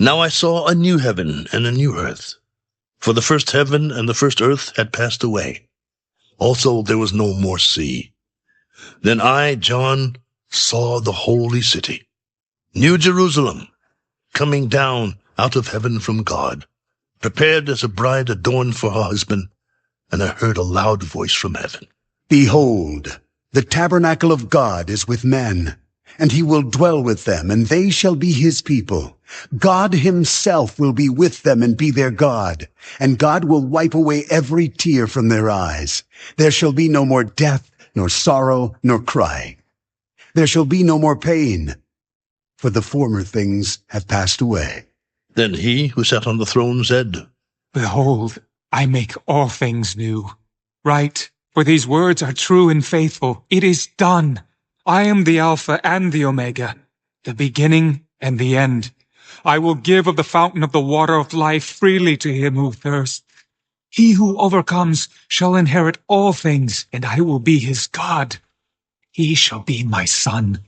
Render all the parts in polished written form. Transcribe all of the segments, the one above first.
Now I saw a new heaven and a new earth, for the first heaven and the first earth had passed away. Also there was no more sea. Then I, John, saw the holy city, New Jerusalem, coming down out of heaven from God, prepared as a bride adorned for her husband. And I heard a loud voice from heaven. Behold, the tabernacle of God is with men, and he will dwell with them, and they shall be his people. God himself will be with them and be their God, and God will wipe away every tear from their eyes. There shall be no more death, nor sorrow, nor crying. There shall be no more pain, for the former things have passed away. Then he who sat on the throne said, Behold, I make all things new. Write, for these words are true and faithful. It is done. I am the Alpha and the Omega, the beginning and the end. I will give of the fountain of the water of life freely to him who thirsts. He who overcomes shall inherit all things, and I will be his God. He shall be my son.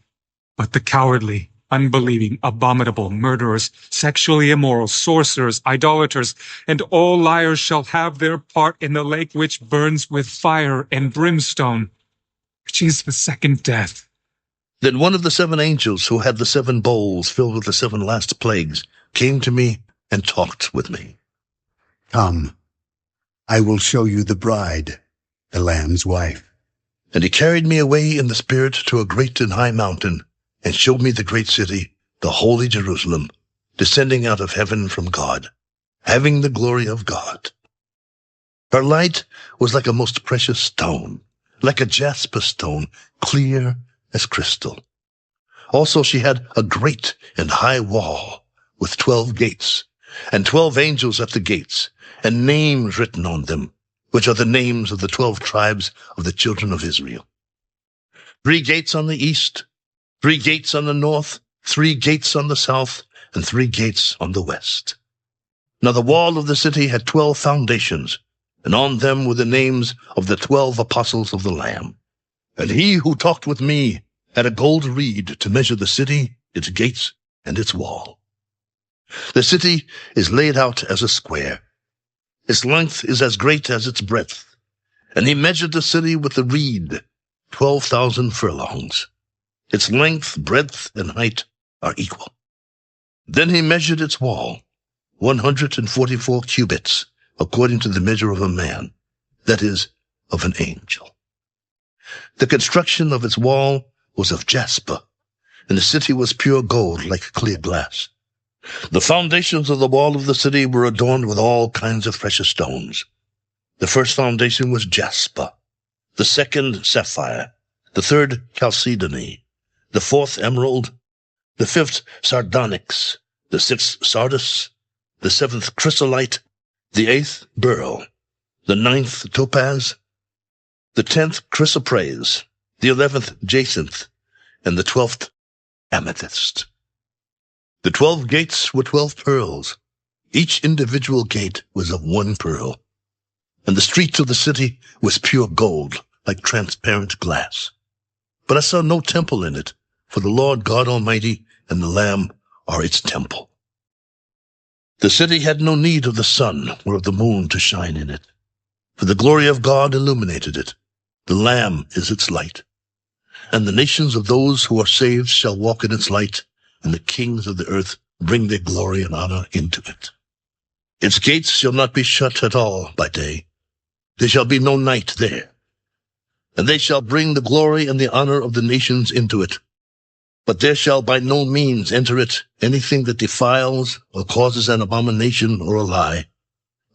But the cowardly, unbelieving, abominable, murderers, sexually immoral, sorcerers, idolaters, and all liars shall have their part in the lake which burns with fire and brimstone, which is the second death. Then one of the 7 angels who had the 7 bowls filled with the 7 last plagues came to me and talked with me. Come, I will show you the bride, the Lamb's wife. And he carried me away in the Spirit to a great and high mountain, and showed me the great city, the holy Jerusalem, descending out of heaven from God, having the glory of God. Her light was like a most precious stone, like a jasper stone, clear as crystal. Also she had a great and high wall with 12 gates, and 12 angels at the gates, and names written on them, which are the names of the 12 tribes of the children of Israel. 3 gates on the east, 3 gates on the north, 3 gates on the south, and 3 gates on the west. Now the wall of the city had 12 foundations, and on them were the names of the 12 apostles of the Lamb. And he who talked with me had a gold reed to measure the city, its gates, and its wall. The city is laid out as a square. Its length is as great as its breadth. And he measured the city with the reed, 12,000 furlongs. Its length, breadth, and height are equal. Then he measured its wall, 144 cubits, according to the measure of a man, that is, of an angel. The construction of its wall was of jasper, and the city was pure gold like clear glass. The foundations of the wall of the city were adorned with all kinds of precious stones. The first foundation was jasper, the second sapphire, the third chalcedony, the fourth emerald, the fifth sardonyx, the sixth sardis, the seventh chrysolite, the eighth beryl, the ninth topaz, the 10th chrysoprase, the 11th jacinth, and the 12th amethyst. The 12 gates were 12 pearls. Each individual gate was of 1 pearl. And the streets of the city was pure gold, like transparent glass. But I saw no temple in it, for the Lord God Almighty and the Lamb are its temple. The city had no need of the sun or of the moon to shine in it, for the glory of God illuminated it. The Lamb is its light. And the nations of those who are saved shall walk in its light, and the kings of the earth bring their glory and honor into it. Its gates shall not be shut at all by day. There shall be no night there. And they shall bring the glory and the honor of the nations into it. But there shall by no means enter it anything that defiles or causes an abomination or a lie,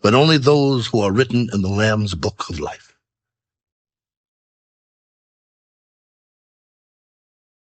but only those who are written in the Lamb's book of life.